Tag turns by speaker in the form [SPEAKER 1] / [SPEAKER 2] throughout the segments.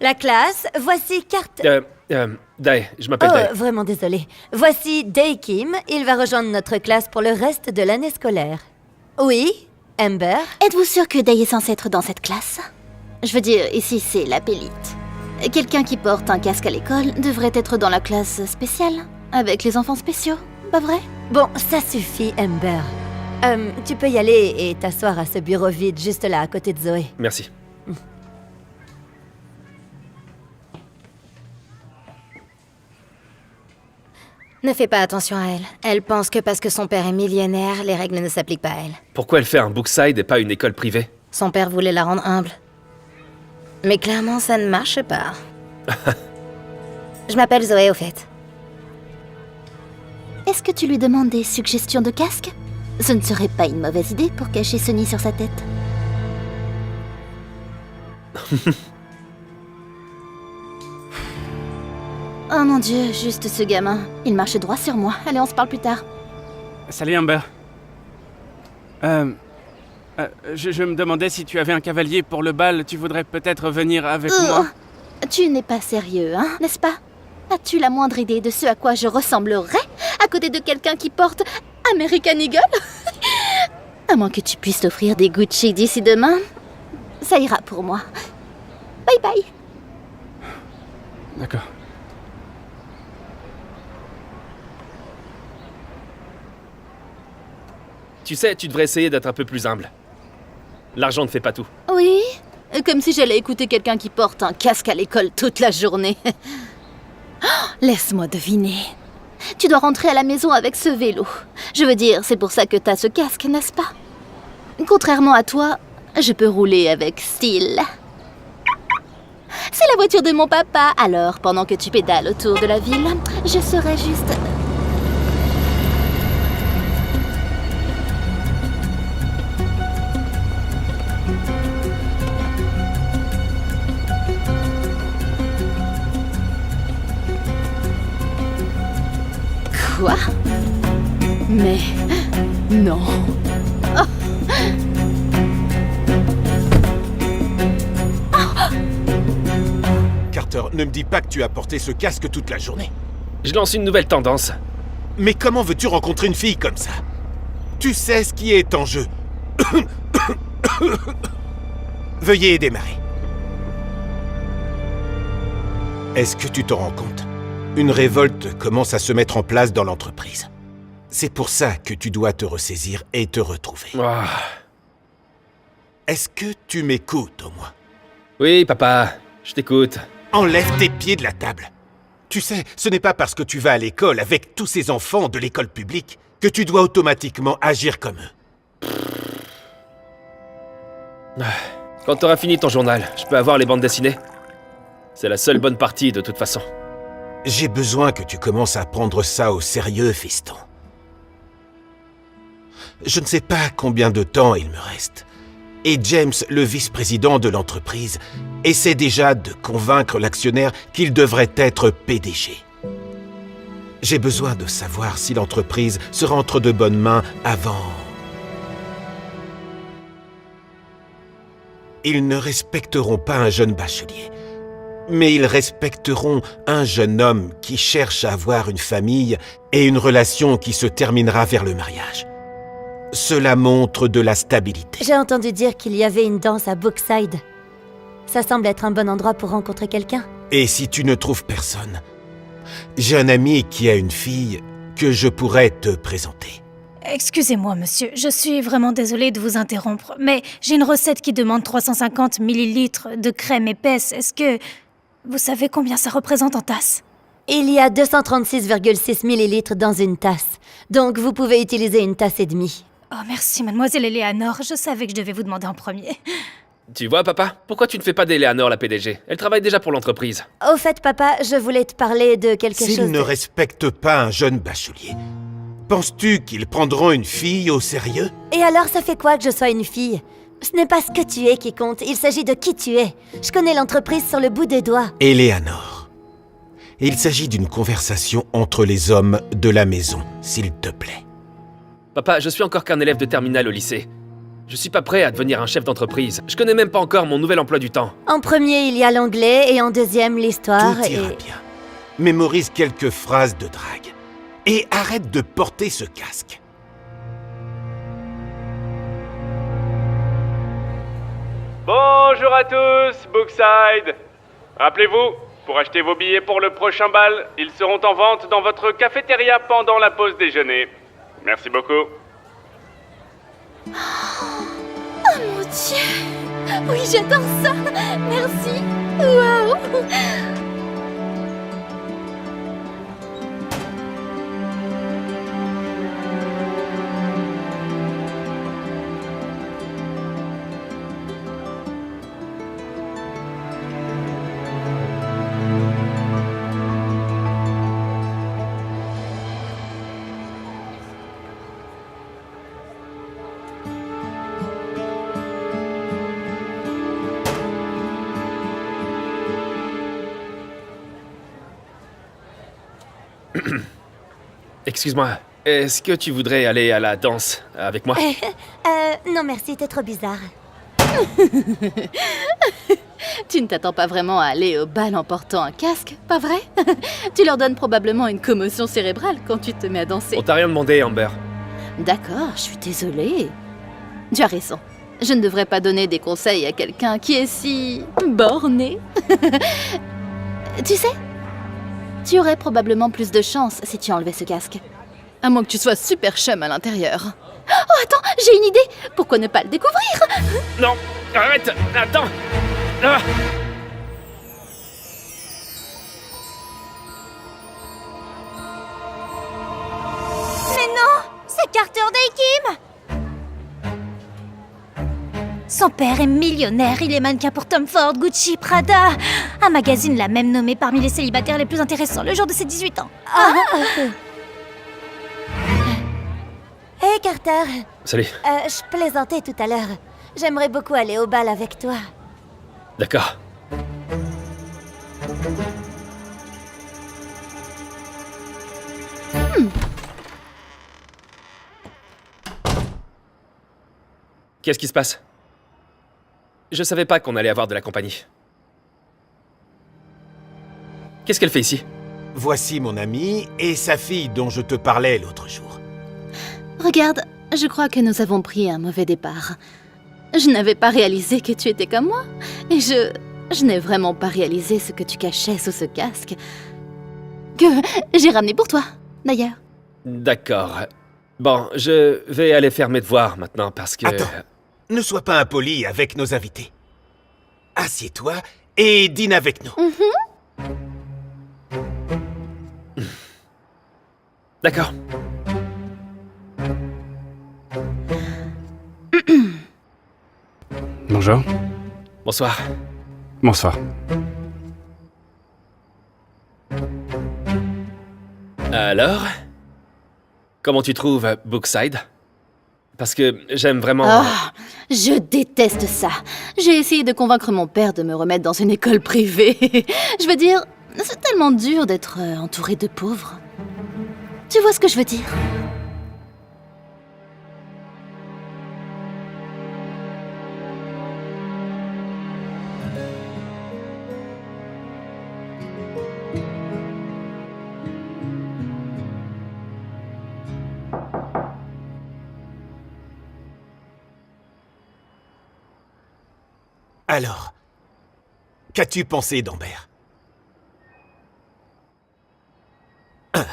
[SPEAKER 1] La classe, voici carte...
[SPEAKER 2] Dae, je m'appelle
[SPEAKER 1] Oh,
[SPEAKER 2] Dae.
[SPEAKER 1] vraiment désolée. Voici Dae Kim. Il va rejoindre notre classe pour le reste de l'année scolaire. Oui, Amber?
[SPEAKER 3] Êtes-vous sûr que Dae est censé être dans cette classe? Je veux dire, ici c'est la pélite. Quelqu'un qui porte un casque à l'école devrait être dans la classe spéciale, avec les enfants spéciaux, pas vrai?
[SPEAKER 1] Bon, ça suffit, Amber. Tu peux y aller et t'asseoir à ce bureau vide juste là, à côté de Zoé.
[SPEAKER 2] Merci.
[SPEAKER 4] Ne fais pas attention à elle. Elle pense que parce que son père est millionnaire, les règles ne s'appliquent pas à elle.
[SPEAKER 2] Pourquoi elle fait un Brookside et pas une école privée?
[SPEAKER 4] Son père voulait la rendre humble. Mais clairement, ça ne marche pas. Je m'appelle Zoé, au fait.
[SPEAKER 3] Est-ce que tu lui demandes des suggestions de casque? Ce ne serait pas une mauvaise idée pour cacher ce nid sur sa tête. Oh mon Dieu, juste ce gamin. Il marche droit sur moi. Allez, on se parle plus tard.
[SPEAKER 5] Salut Amber. Je me demandais si tu avais un cavalier pour le bal, tu voudrais peut-être venir avec moi?
[SPEAKER 3] Tu n'es pas sérieux, hein, n'est-ce pas? As-tu la moindre idée de ce à quoi je ressemblerais à côté de quelqu'un qui porte American Eagle? À moins que tu puisses t'offrir des Gucci d'ici demain, ça ira pour moi. Bye bye.
[SPEAKER 5] D'accord.
[SPEAKER 2] Tu sais, tu devrais essayer d'être un peu plus humble. L'argent ne fait pas tout.
[SPEAKER 3] Oui, comme si j'allais écouter quelqu'un qui porte un casque à l'école toute la journée. Oh, laisse-moi deviner. Tu dois rentrer à la maison avec ce vélo. Je veux dire, c'est pour ça que t'as ce casque, n'est-ce pas? Contrairement à toi, je peux rouler avec style. C'est la voiture de mon papa. Alors, pendant que tu pédales autour de la ville, je serai juste... Quoi? Mais... non.
[SPEAKER 6] Carter, ne me dis pas que tu as porté ce casque toute la journée.
[SPEAKER 2] Je lance une nouvelle tendance.
[SPEAKER 6] Mais comment veux-tu rencontrer une fille comme ça? Tu sais ce qui est en jeu. Veuillez démarrer. Est-ce que tu t'en rends compte? Une révolte commence à se mettre en place dans l'entreprise. C'est pour ça que tu dois te ressaisir et te retrouver.
[SPEAKER 2] Ah.
[SPEAKER 6] Est-ce que tu m'écoutes au moins?
[SPEAKER 2] Oui, papa, je t'écoute.
[SPEAKER 6] Enlève tes pieds de la table. Tu sais, ce n'est pas parce que tu vas à l'école avec tous ces enfants de l'école publique que tu dois automatiquement agir comme eux.
[SPEAKER 2] Quand t'auras fini ton journal, je peux avoir les bandes dessinées? C'est la seule bonne partie, de toute façon.
[SPEAKER 6] J'ai besoin que tu commences à prendre ça au sérieux, fiston. Je ne sais pas combien de temps il me reste. Et James, le vice-président de l'entreprise, essaie déjà de convaincre l'actionnaire qu'il devrait être PDG. J'ai besoin de savoir si l'entreprise sera entre de bonnes mains avant... Ils ne respecteront pas un jeune bachelier. Mais ils respecteront un jeune homme qui cherche à avoir une famille et une relation qui se terminera vers le mariage. Cela montre de la stabilité.
[SPEAKER 1] J'ai entendu dire qu'il y avait une danse à Brookside. Ça semble être un bon endroit pour rencontrer quelqu'un.
[SPEAKER 6] Et si tu ne trouves personne, j'ai un ami qui a une fille que je pourrais te présenter.
[SPEAKER 7] Excusez-moi, monsieur, je suis vraiment désolée de vous interrompre, mais j'ai une recette qui demande 350 millilitres de crème épaisse. Est-ce que vous savez combien ça représente en tasse?
[SPEAKER 1] Il y a 236,6 millilitres dans une tasse. Donc vous pouvez utiliser une tasse et demie.
[SPEAKER 7] Oh, merci, mademoiselle Eleanor. Je savais que je devais vous demander en premier.
[SPEAKER 2] Tu vois, papa, pourquoi tu ne fais pas d'Eleanor la PDG? Elle travaille déjà pour l'entreprise.
[SPEAKER 1] Au fait, papa, je voulais te parler de quelque chose...
[SPEAKER 6] S'ils ne
[SPEAKER 1] de-
[SPEAKER 6] respectent pas un jeune bachelier, penses-tu qu'ils prendront une fille au sérieux?
[SPEAKER 1] Et alors, ça fait quoi que je sois une fille? Ce n'est pas ce que tu es qui compte, il s'agit de qui tu es. Je connais l'entreprise sur le bout des doigts.
[SPEAKER 6] Eleanor, il s'agit d'une conversation entre les hommes de la maison, s'il te plaît.
[SPEAKER 2] Papa, je suis encore qu'un élève de terminale au lycée. Je suis pas prêt à devenir un chef d'entreprise. Je connais même pas encore mon nouvel emploi du temps.
[SPEAKER 1] En premier, il y a l'anglais et en deuxième, l'histoire
[SPEAKER 6] Tout ira bien. Mémorise quelques phrases de drague. Et arrête de porter ce casque.
[SPEAKER 5] Bonjour à tous, Bookside. Rappelez-vous, pour acheter vos billets pour le prochain bal, ils seront en vente dans votre cafétéria pendant la pause déjeuner. Merci beaucoup.
[SPEAKER 3] Oh mon Dieu! Oui, j'adore ça! Merci! Waouh!
[SPEAKER 2] Excuse-moi, est-ce que tu voudrais aller à la danse avec moi?
[SPEAKER 1] Non merci, t'es trop bizarre.
[SPEAKER 3] Tu ne t'attends pas vraiment à aller au bal en portant un casque, pas vrai? Tu leur donnes probablement une commotion cérébrale quand tu te mets à danser.
[SPEAKER 2] On t'a rien demandé, Amber.
[SPEAKER 3] D'accord, je suis désolée. Tu as raison. Je ne devrais pas donner des conseils à quelqu'un qui est si borné. Tu sais, tu aurais probablement plus de chance si tu enlevais ce casque. À moins que tu sois super chum à l'intérieur. Oh, attends, j'ai une idée. Pourquoi ne pas le découvrir?
[SPEAKER 2] Non, arrête, attends. Ah.
[SPEAKER 1] C'est Carter Day Kim!
[SPEAKER 7] Son père est millionnaire, il est mannequin pour Tom Ford, Gucci, Prada. Un magazine l'a même nommé parmi les célibataires les plus intéressants le jour de ses 18 ans.
[SPEAKER 1] Hé Carter,
[SPEAKER 2] Salut.
[SPEAKER 1] je plaisantais tout à l'heure. J'aimerais beaucoup aller au bal avec toi.
[SPEAKER 2] D'accord. Qu'est-ce qui se passe? Je savais pas qu'on allait avoir de la compagnie. Qu'est-ce qu'elle fait ici?
[SPEAKER 6] Voici mon amie et sa fille dont je te parlais l'autre jour.
[SPEAKER 3] Regarde, je crois que nous avons pris un mauvais départ. Je n'avais pas réalisé que tu étais comme moi. Et je n'ai vraiment pas réalisé ce que tu cachais sous ce casque. Que j'ai ramené pour toi, d'ailleurs.
[SPEAKER 2] D'accord. Bon, je vais aller faire mes devoirs maintenant parce que...
[SPEAKER 6] Attends, ne sois pas impoli avec nos invités. Assieds-toi et dîne avec nous.
[SPEAKER 2] D'accord.
[SPEAKER 5] Bonjour.
[SPEAKER 2] Bonsoir.
[SPEAKER 5] Bonsoir.
[SPEAKER 2] Alors? Comment tu trouves Bookside? Parce que j'aime vraiment...
[SPEAKER 3] Ah, je déteste ça. J'ai essayé de convaincre mon père de me remettre dans une école privée. Je veux dire, c'est tellement dur d'être entouré de pauvres. Tu vois ce que je veux dire?
[SPEAKER 6] Alors, qu'as-tu pensé d'Amber? Hein?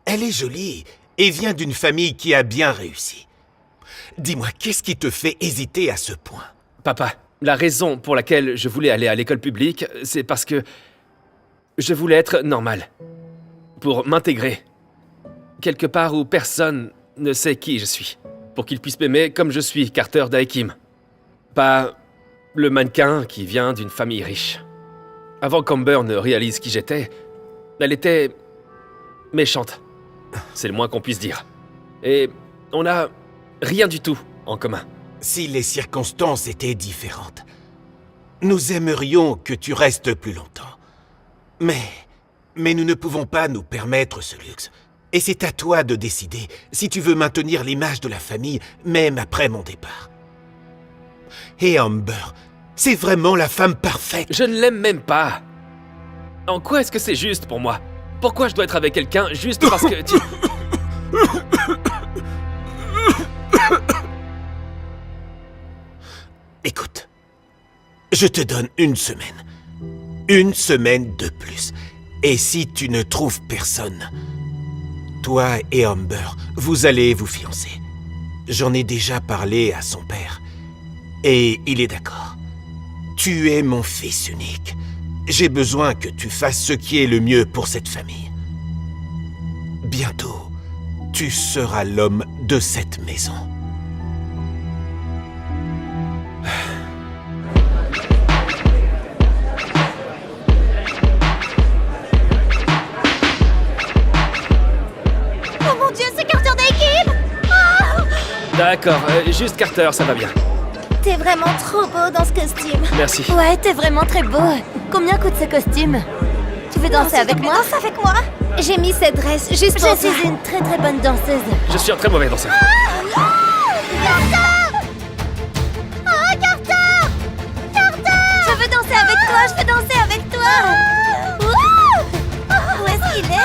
[SPEAKER 6] Elle est jolie et vient d'une famille qui a bien réussi. Dis-moi, qu'est-ce qui te fait hésiter à ce point?
[SPEAKER 2] Papa, la raison pour laquelle je voulais aller à l'école publique, c'est parce que je voulais être normal. Pour m'intégrer. Quelque part où personne ne sait qui je suis. Pour qu'ils puissent m'aimer comme je suis, Carter Day Kim. Pas le mannequin qui vient d'une famille riche. Avant qu'Amber ne réalise qui j'étais, elle était méchante. C'est le moins qu'on puisse dire. Et on n'a rien du tout en commun.
[SPEAKER 6] Si les circonstances étaient différentes, nous aimerions que tu restes plus longtemps. Mais nous ne pouvons pas nous permettre ce luxe. Et c'est à toi de décider si tu veux maintenir l'image de la famille, même après mon départ. Et Amber, c'est vraiment la femme parfaite.
[SPEAKER 2] Je ne l'aime même pas. En quoi est-ce que c'est juste pour moi? Pourquoi je dois être avec quelqu'un juste parce que tu...
[SPEAKER 6] Écoute, je te donne une semaine. Une semaine de plus. Et si tu ne trouves personne, toi et Amber, vous allez vous fiancer. J'en ai déjà parlé à son père. Et il est d'accord. Tu es mon fils unique. J'ai besoin que tu fasses ce qui est le mieux pour cette famille. Bientôt, tu seras l'homme de cette maison.
[SPEAKER 3] Oh mon Dieu, c'est Carter d'équipe!
[SPEAKER 2] D'accord, juste Carter, ça va bien.
[SPEAKER 3] T'es vraiment trop beau dans ce costume.
[SPEAKER 2] Merci.
[SPEAKER 1] Ouais, t'es vraiment très beau. Combien coûte ce costume? Tu veux danser avec moi?
[SPEAKER 3] Danse avec moi. J'ai mis cette dresse juste pour
[SPEAKER 1] Je
[SPEAKER 3] toi.
[SPEAKER 1] suis une très très bonne danseuse.
[SPEAKER 2] Je suis un très mauvais danseur.
[SPEAKER 1] Je veux danser avec toi, je veux danser avec toi. Ouh! Où est-ce qu'il est?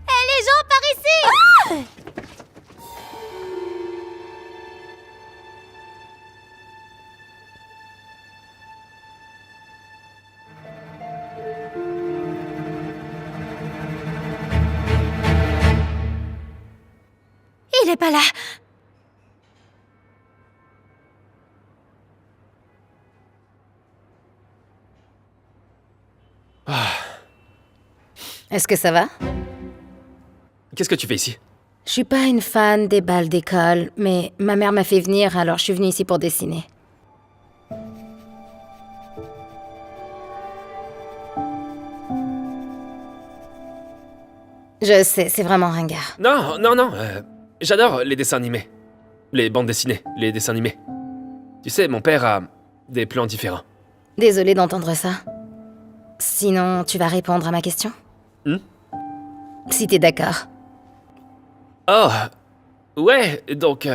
[SPEAKER 3] Hé les gens, par ici!
[SPEAKER 7] Il est pas là.
[SPEAKER 4] Est-ce que ça va?
[SPEAKER 2] Qu'est-ce que tu fais ici?
[SPEAKER 4] Je suis pas une fan des balles d'école, mais ma mère m'a fait venir, alors je suis venue ici pour dessiner. Je sais, c'est vraiment ringard.
[SPEAKER 2] Non, non, non. J'adore les dessins animés. Les bandes dessinées, les dessins animés. Tu sais, mon père a des plans différents.
[SPEAKER 4] Désolée d'entendre ça. Sinon, tu vas répondre à ma question? Si t'es d'accord.
[SPEAKER 2] Oh, ouais, donc...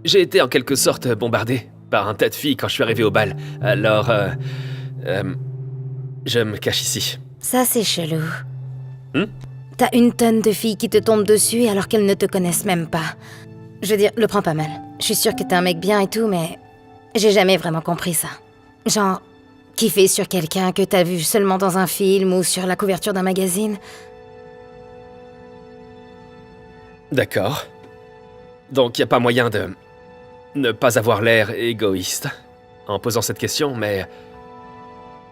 [SPEAKER 2] j'ai été en quelque sorte bombardé par un tas de filles quand je suis arrivé au bal. Alors, je me cache ici.
[SPEAKER 4] Ça, c'est chelou. T'as une tonne de filles qui te tombent dessus alors qu'elles ne te connaissent même pas. Je veux dire, le prends pas mal. Je suis sûre que t'es un mec bien et tout, mais j'ai jamais vraiment compris ça. Genre, kiffer sur quelqu'un que t'as vu seulement dans un film ou sur la couverture d'un magazine.
[SPEAKER 2] D'accord. Donc, y a pas moyen de ne pas avoir l'air égoïste en posant cette question, mais...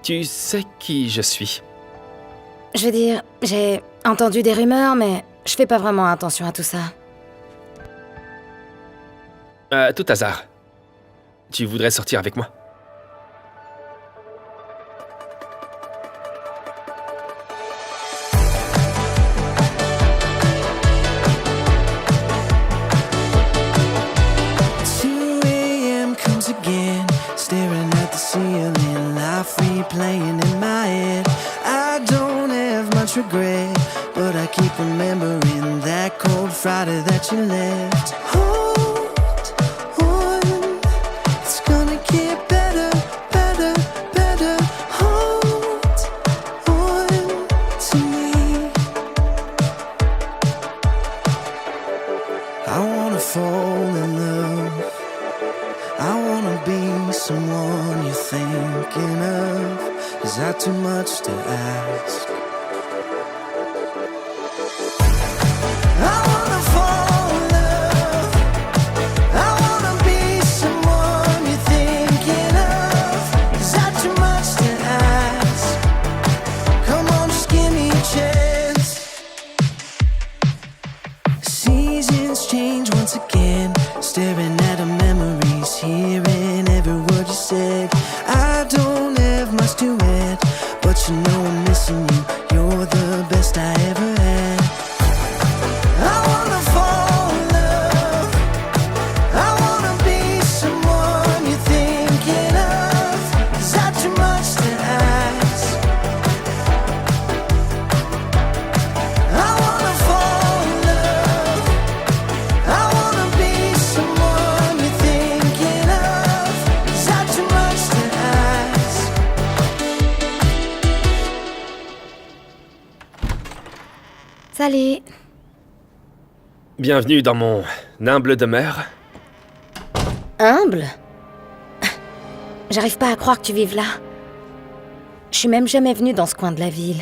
[SPEAKER 2] Tu sais qui je suis?
[SPEAKER 4] Je veux dire, j'ai entendu des rumeurs, mais je fais pas vraiment attention à tout ça.
[SPEAKER 2] À tout hasard, tu voudrais sortir avec moi?
[SPEAKER 8] Playing in my head. I don't have much regret, but I keep remembering that cold Friday that you left. Hold on, it's gonna get better, better, better. Hold on to me. I wanna fall in love. I wanna be someone you're thinking of. Is that too much to ask? I wanna fall in love. I wanna be someone you're thinking of. Is that too much to ask? Come on, just give me a chance. Seasons change once again. Staring at our memories, hearing every word you said. I don't have much to add, but you know I'm missing you. You're the best I ever had. I wanna fall in love. I wanna be someone you're thinking of. Is that too much to ask? I wanna fall
[SPEAKER 4] Salut.
[SPEAKER 2] Bienvenue dans mon humble demeure.
[SPEAKER 4] Humble? J'arrive pas à croire que tu vives là. Je suis même jamais venue dans ce coin de la ville.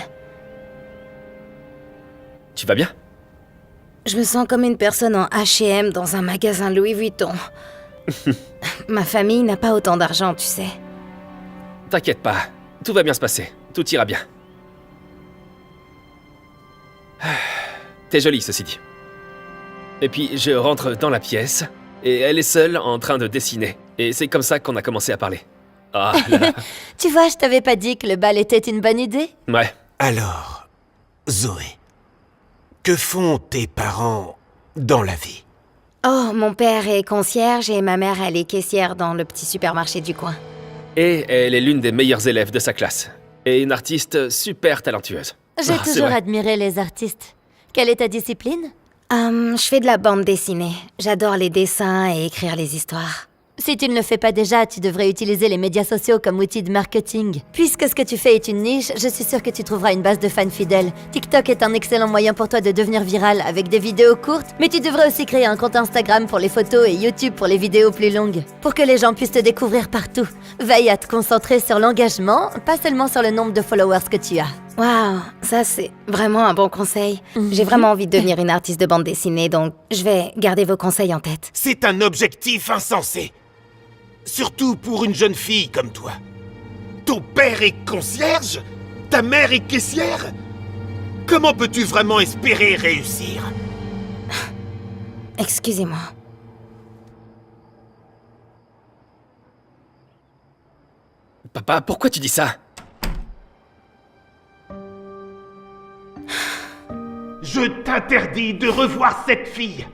[SPEAKER 2] Tu vas bien?
[SPEAKER 4] Je me sens comme une personne en H&M dans un magasin Louis Vuitton. Ma famille n'a pas autant d'argent, tu sais.
[SPEAKER 2] T'inquiète pas, tout va bien se passer. Tout ira bien. T'es jolie, ceci dit. Et puis, je rentre dans la pièce, et elle est seule en train de dessiner. Et c'est comme ça qu'on a commencé à parler. Ah là là.
[SPEAKER 1] Tu vois, je t'avais pas dit que le bal était une bonne idée?
[SPEAKER 2] Ouais.
[SPEAKER 6] Alors, Zoé, que font tes parents dans la vie?
[SPEAKER 4] Oh, mon père est concierge et ma mère, elle est caissière dans le petit supermarché du coin.
[SPEAKER 2] Et elle est l'une des meilleures élèves de sa classe. Et une artiste super talentueuse.
[SPEAKER 1] J'ai
[SPEAKER 2] Ah, c'est
[SPEAKER 1] toujours
[SPEAKER 2] vrai.
[SPEAKER 1] admiré les artistes. Quelle est ta discipline?
[SPEAKER 4] Je fais de la bande dessinée. J'adore les dessins et écrire les histoires.
[SPEAKER 1] Si tu ne le fais pas déjà, tu devrais utiliser les médias sociaux comme outil de marketing. Puisque ce que tu fais est une niche, je suis sûre que tu trouveras une base de fans fidèles. TikTok est un excellent moyen pour toi de devenir viral avec des vidéos courtes, mais tu devrais aussi créer un compte Instagram pour les photos et YouTube pour les vidéos plus longues, pour que les gens puissent te découvrir partout. Veille à te concentrer sur l'engagement, pas seulement sur le nombre de followers que tu as.
[SPEAKER 4] Waouh, ça c'est vraiment un bon conseil. J'ai vraiment envie de devenir une artiste de bande dessinée, donc je vais garder vos conseils en tête.
[SPEAKER 6] C'est un objectif insensé. Surtout pour une jeune fille comme toi. Ton père est concierge? Ta mère est caissière? Comment peux-tu vraiment espérer réussir?
[SPEAKER 4] Excusez-moi.
[SPEAKER 2] Papa, pourquoi tu dis ça?
[SPEAKER 6] Je t'interdis de revoir cette fille.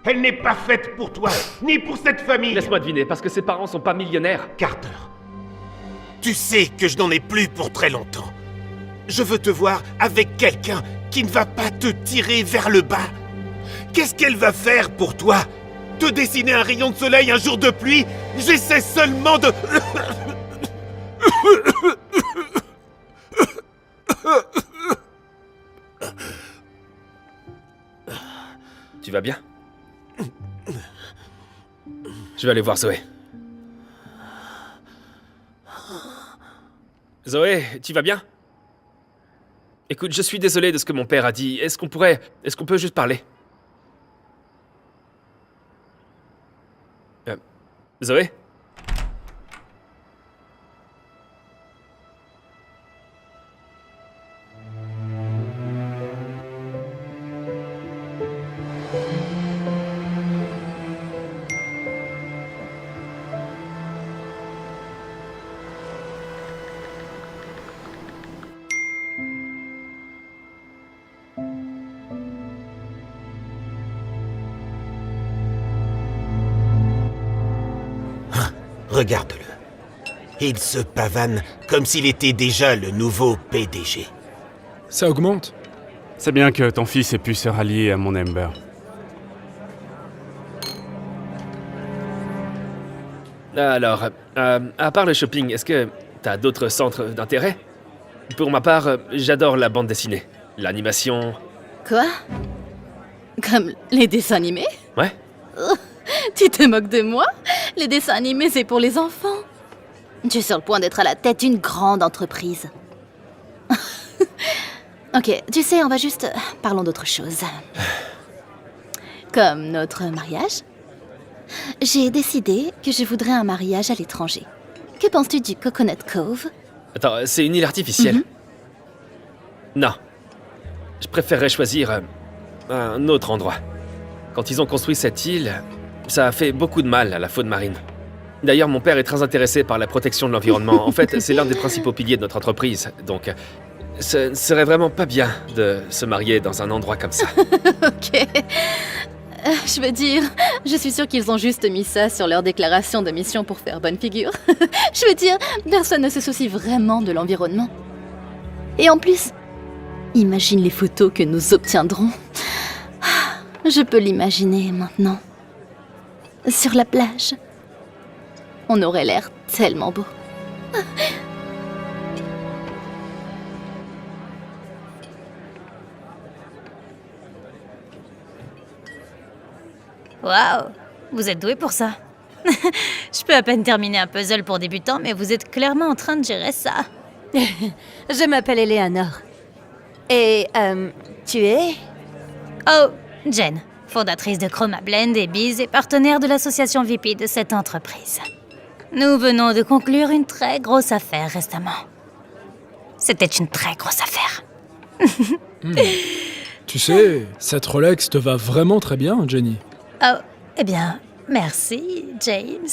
[SPEAKER 6] Elle n'est pas faite pour toi, ni pour cette famille.
[SPEAKER 2] Laisse-moi deviner, parce que ses parents sont pas millionnaires.
[SPEAKER 6] Carter, tu sais que je n'en ai plus pour très longtemps. Je veux te voir avec quelqu'un qui ne va pas te tirer vers le bas. Qu'est-ce qu'elle va faire pour toi? Te dessiner un rayon de soleil un jour de pluie? J'essaie seulement de...
[SPEAKER 2] Tu vas bien? Je vais aller voir Zoé. Zoé, tu vas bien? Écoute, je suis désolé de ce que mon père a dit. Est-ce qu'on peut juste parler? Zoé?
[SPEAKER 6] Regarde-le. Il se pavane comme s'il était déjà le nouveau PDG.
[SPEAKER 9] Ça augmente.
[SPEAKER 5] C'est bien que ton fils ait pu se rallier à mon Ember.
[SPEAKER 2] Alors, à part le shopping, est-ce que t'as d'autres centres d'intérêt? Pour ma part, j'adore la bande dessinée, l'animation...
[SPEAKER 3] Quoi? Comme les dessins animés?
[SPEAKER 2] Ouais?
[SPEAKER 3] Tu te moques de moi? Les dessins animés, c'est pour les enfants. Tu es sur le point d'être à la tête d'une grande entreprise. Ok, tu sais, on va juste... Parlons d'autre chose. Comme notre mariage. J'ai décidé que je voudrais un mariage à l'étranger. Que penses-tu du Coconut Cove?
[SPEAKER 2] Attends, c'est une île artificielle? Non. Je préférerais choisir un autre endroit. Quand ils ont construit cette île, ça a fait beaucoup de mal à la faune marine. D'ailleurs, mon père est très intéressé par la protection de l'environnement. En fait, c'est l'un des principaux piliers de notre entreprise. Donc, ce ne serait vraiment pas bien de se marier dans un endroit comme ça.
[SPEAKER 3] Ok. Je veux dire, je suis sûre qu'ils ont juste mis ça sur leur déclaration de mission pour faire bonne figure. Je veux dire, personne ne se soucie vraiment de l'environnement. Et en plus, imagine les photos que nous obtiendrons. Je peux l'imaginer maintenant. Sur la plage. On aurait l'air tellement beau.
[SPEAKER 7] Waouh, vous êtes doué pour ça. Je peux à peine terminer un puzzle pour débutants, mais vous êtes clairement en train de gérer ça.
[SPEAKER 1] Je m'appelle Eleanor. Et, tu es?
[SPEAKER 7] Oh, Jen, fondatrice de Chroma Blend et Biz et partenaire de l'association VP de cette entreprise. Nous venons de conclure une très grosse affaire récemment. C'était une très grosse affaire.
[SPEAKER 9] Tu sais, cette Rolex te va vraiment très bien, Jenny.
[SPEAKER 7] Oh, eh bien, merci, James.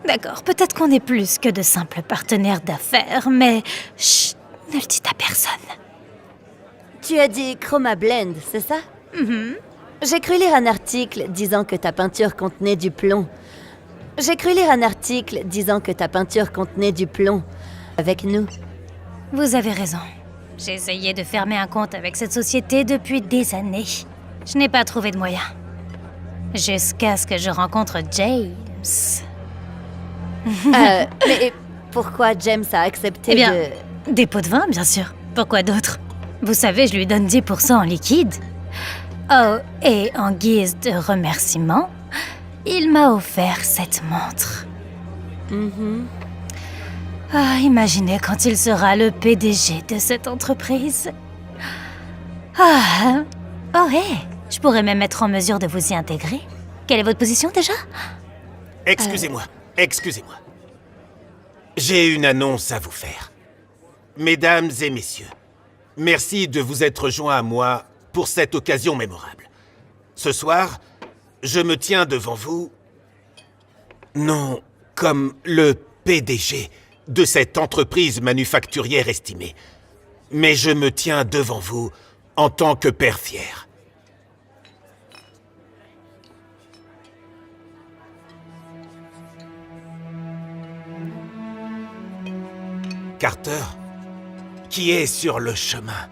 [SPEAKER 7] D'accord, peut-être qu'on est plus que de simples partenaires d'affaires, mais chut, ne le dites à personne.
[SPEAKER 1] Tu as dit Chroma Blend, c'est ça? J'ai cru lire un article disant que ta peinture contenait du plomb. Avec nous.
[SPEAKER 7] Vous avez raison. J'ai essayé de fermer un compte avec cette société depuis des années. Je n'ai pas trouvé de moyen. Jusqu'à ce que je rencontre James.
[SPEAKER 1] Mais pourquoi James a accepté
[SPEAKER 7] Eh bien,
[SPEAKER 1] de...
[SPEAKER 7] des pots de vin, bien sûr. Pourquoi d'autre? Vous savez, je lui donne 10% en liquide. Oh, et en guise de remerciement, il m'a offert cette montre. Ah, imaginez quand il sera le PDG de cette entreprise. Ah, oh hé, je pourrais même être en mesure de vous y intégrer. Quelle est votre position déjà?
[SPEAKER 6] Excusez-moi. J'ai une annonce à vous faire. Mesdames et messieurs, merci de vous être joints à moi pour cette occasion mémorable. Ce soir, je me tiens devant vous, non comme le PDG de cette entreprise manufacturière estimée, mais je me tiens devant vous en tant que père fier. Carter, qui est sur le chemin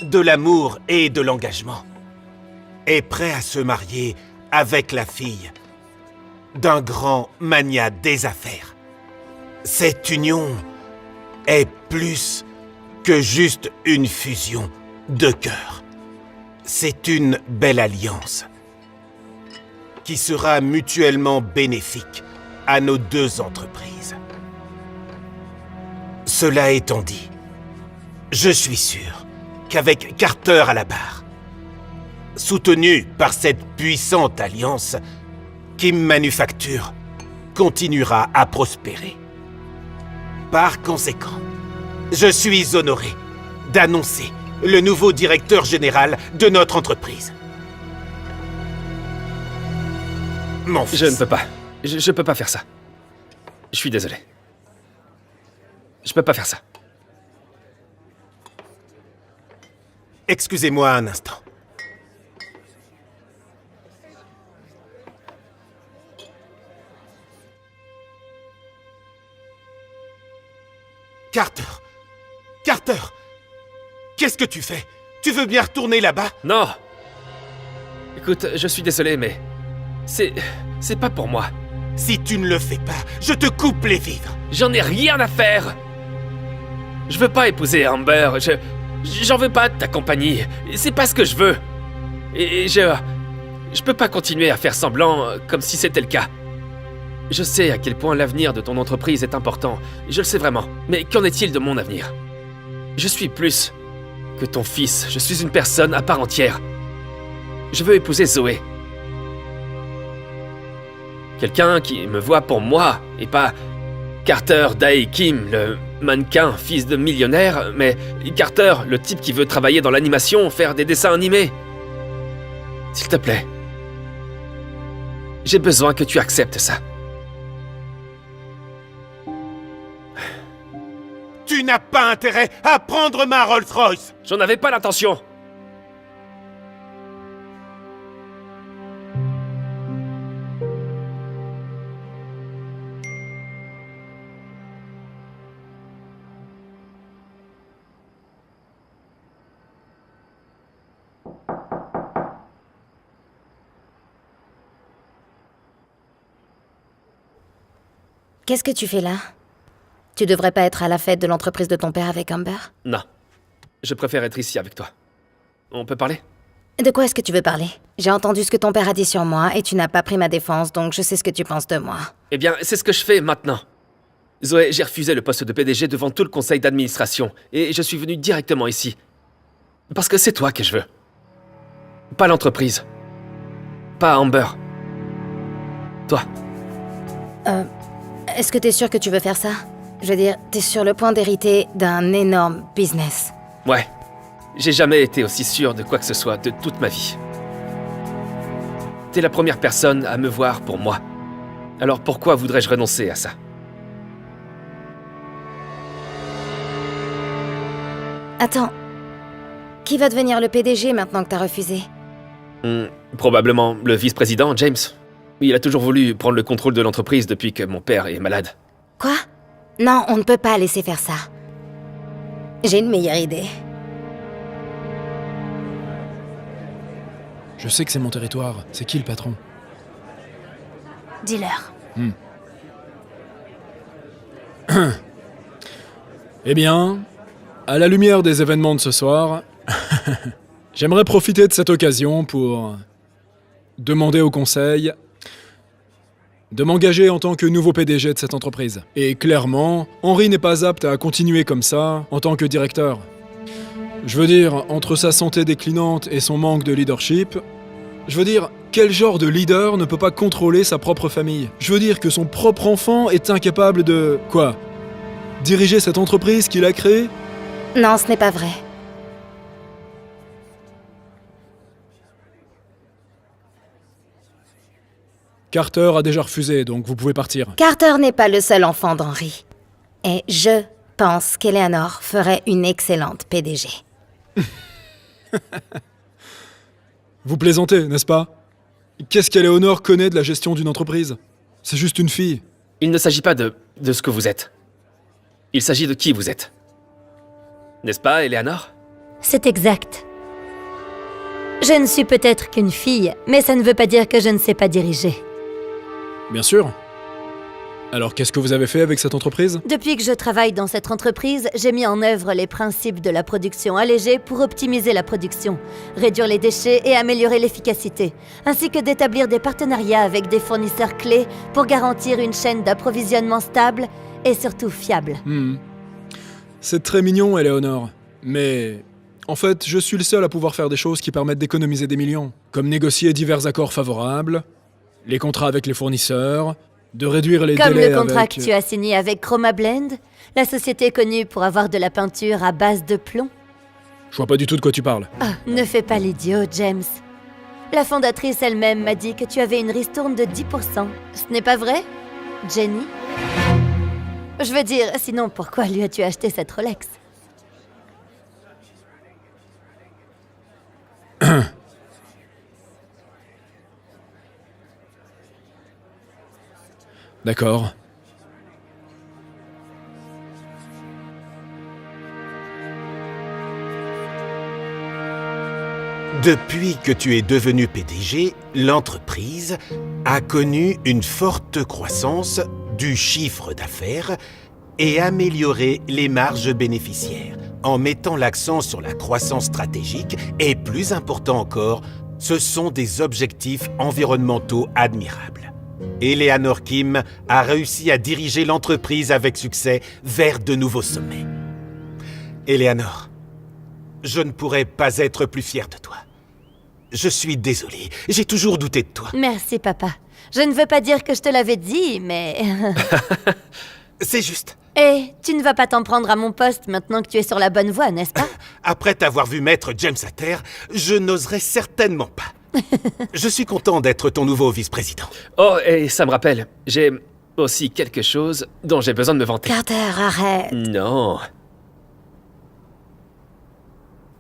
[SPEAKER 6] de l'amour et de l'engagement, est prêt à se marier avec la fille d'un grand magnat des affaires. Cette union est plus que juste une fusion de cœurs. C'est une belle alliance qui sera mutuellement bénéfique à nos deux entreprises. Cela étant dit, je suis sûr qu'avec Carter à la barre, soutenu par cette puissante alliance, Kim Manufacture continuera à prospérer. Par conséquent, je suis honoré d'annoncer le nouveau directeur général de notre entreprise. Mon fils.
[SPEAKER 2] Je ne peux pas. Je peux pas faire ça. Je suis désolé. Je peux pas faire ça.
[SPEAKER 6] Excusez-moi un instant. Carter! Carter! Qu'est-ce que tu fais? Tu veux bien retourner là-bas?
[SPEAKER 2] Non! Écoute, je suis désolé, mais... C'est pas pour moi.
[SPEAKER 6] Si tu ne le fais pas, je te coupe les vivres!
[SPEAKER 2] J'en ai rien à faire! Je veux pas épouser Amber, j'en veux pas de ta compagnie. C'est pas ce que je veux. Et je peux pas continuer à faire semblant comme si c'était le cas. Je sais à quel point l'avenir de ton entreprise est important. Je le sais vraiment. Mais qu'en est-il de mon avenir? Je suis plus que ton fils. Je suis une personne à part entière. Je veux épouser Zoé. Quelqu'un qui me voit pour moi, et pas Carter Dae Kim, le mannequin, fils de millionnaire, mais Carter, le type qui veut travailler dans l'animation, faire des dessins animés. S'il te plaît. J'ai besoin que tu acceptes ça.
[SPEAKER 6] Tu n'as pas intérêt à prendre ma Rolls-Royce!
[SPEAKER 2] J'en avais pas l'intention.
[SPEAKER 4] Qu'est-ce que tu fais là? Tu devrais pas être à la fête de l'entreprise de ton père avec Amber?
[SPEAKER 2] Non. je préfère être ici avec toi. On peut parler?
[SPEAKER 4] De quoi est-ce que tu veux parler? J'ai entendu ce que ton père a dit sur moi et tu n'as pas pris ma défense, donc je sais ce que tu penses de moi.
[SPEAKER 2] Eh bien, c'est ce que je fais maintenant. Zoé, j'ai refusé le poste de PDG devant tout le conseil d'administration et je suis venu directement ici. Parce que c'est toi que je veux. Pas l'entreprise. Pas Amber. Toi.
[SPEAKER 4] Est-ce que t'es sûr que tu veux faire ça? Je veux dire, t'es sur le point d'hériter d'un énorme business.
[SPEAKER 2] Ouais. J'ai jamais été aussi sûr de quoi que ce soit de toute ma vie. T'es la première personne à me voir pour moi. Alors pourquoi voudrais-je renoncer à ça?
[SPEAKER 4] Attends. Qui va devenir le PDG maintenant que t'as refusé?
[SPEAKER 2] Probablement le vice-président, James. Il a toujours voulu prendre le contrôle de l'entreprise depuis que mon père est malade.
[SPEAKER 4] Quoi? Non, on ne peut pas laisser faire ça. J'ai une meilleure idée.
[SPEAKER 9] Je sais que c'est mon territoire. C'est qui le patron?
[SPEAKER 7] Dis-leur.
[SPEAKER 9] Eh bien, à la lumière des événements de ce soir, j'aimerais profiter de cette occasion pour demander au conseil de m'engager en tant que nouveau PDG de cette entreprise. Et clairement, Henry n'est pas apte à continuer comme ça en tant que directeur. Je veux dire, entre sa santé déclinante et son manque de leadership, je veux dire, quel genre de leader ne peut pas contrôler sa propre famille? Je veux dire que son propre enfant est incapable de... Quoi? Diriger cette entreprise qu'il a créée?
[SPEAKER 4] Non, ce n'est pas vrai.
[SPEAKER 9] Carter a déjà refusé, donc vous pouvez partir.
[SPEAKER 4] Carter n'est pas le seul enfant d'Henry. Et je pense qu'Eleanor ferait une excellente PDG.
[SPEAKER 9] Vous plaisantez, n'est-ce pas? Qu'est-ce qu'Eleanor connaît de la gestion d'une entreprise? C'est juste une fille.
[SPEAKER 2] Il ne s'agit pas de ce que vous êtes. Il s'agit de qui vous êtes. N'est-ce pas, Eleanor?
[SPEAKER 1] C'est exact. Je ne suis peut-être qu'une fille, mais ça ne veut pas dire que je ne sais pas diriger.
[SPEAKER 9] Bien sûr. Alors qu'est-ce que vous avez fait avec cette entreprise?
[SPEAKER 1] Depuis que je travaille dans cette entreprise, j'ai mis en œuvre les principes de la production allégée pour optimiser la production, réduire les déchets et améliorer l'efficacité, ainsi que d'établir des partenariats avec des fournisseurs clés pour garantir une chaîne d'approvisionnement stable et surtout fiable.
[SPEAKER 9] C'est très mignon, Eleanor. Mais... en fait, je suis le seul à pouvoir faire des choses qui permettent d'économiser des millions. Comme négocier divers accords favorables, les contrats avec les fournisseurs, de réduire les
[SPEAKER 1] Comme
[SPEAKER 9] délais
[SPEAKER 1] le contrat
[SPEAKER 9] avec...
[SPEAKER 1] que tu as signé avec ChromaBlend, la société connue pour avoir de la peinture à base de plomb.
[SPEAKER 9] Je vois pas du tout de quoi tu parles.
[SPEAKER 1] Ah, ne fais pas l'idiot, James. La fondatrice elle-même m'a dit que tu avais une ristourne de 10%. Ce n'est pas vrai, Jenny? Je veux dire, sinon pourquoi lui as-tu acheté cette Rolex?
[SPEAKER 9] D'accord.
[SPEAKER 6] Depuis que tu es devenu PDG, l'entreprise a connu une forte croissance du chiffre d'affaires et amélioré les marges bénéficiaires en mettant l'accent sur la croissance stratégique et, plus important encore, ce sont des objectifs environnementaux admirables. Eleanor Kim a réussi à diriger l'entreprise avec succès vers de nouveaux sommets. Eleanor, je ne pourrais pas être plus fier de toi. Je suis désolé, j'ai toujours douté de toi.
[SPEAKER 1] Merci, papa. Je ne veux pas dire que je te l'avais dit, mais...
[SPEAKER 6] C'est juste.
[SPEAKER 1] Et tu ne vas pas t'en prendre à mon poste maintenant que tu es sur la bonne voie, n'est-ce pas?
[SPEAKER 6] Après t'avoir vu mettre James à terre, je n'oserais certainement pas. Je suis content d'être ton nouveau vice-président.
[SPEAKER 2] Oh, et ça me rappelle, j'ai aussi quelque chose dont j'ai besoin de me vanter.
[SPEAKER 4] Carter, arrête.
[SPEAKER 2] Non.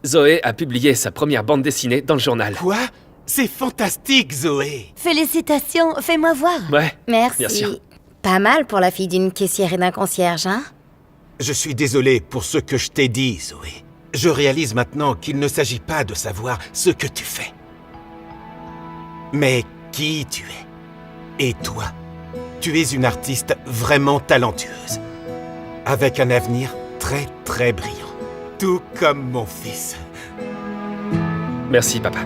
[SPEAKER 2] Zoé a publié sa première bande dessinée dans le journal.
[SPEAKER 6] Quoi? C'est fantastique, Zoé!
[SPEAKER 1] Félicitations, fais-moi voir.
[SPEAKER 2] Ouais,
[SPEAKER 4] Merci.
[SPEAKER 2] bien sûr.
[SPEAKER 4] Pas mal pour la fille d'une caissière et d'un concierge, hein?
[SPEAKER 6] Je suis désolé pour ce que je t'ai dit, Zoé. Je réalise maintenant qu'il ne s'agit pas de savoir ce que tu fais, mais qui tu es. Et toi, tu es une artiste vraiment talentueuse, avec un avenir très très brillant. tout comme mon fils.
[SPEAKER 2] Merci, papa.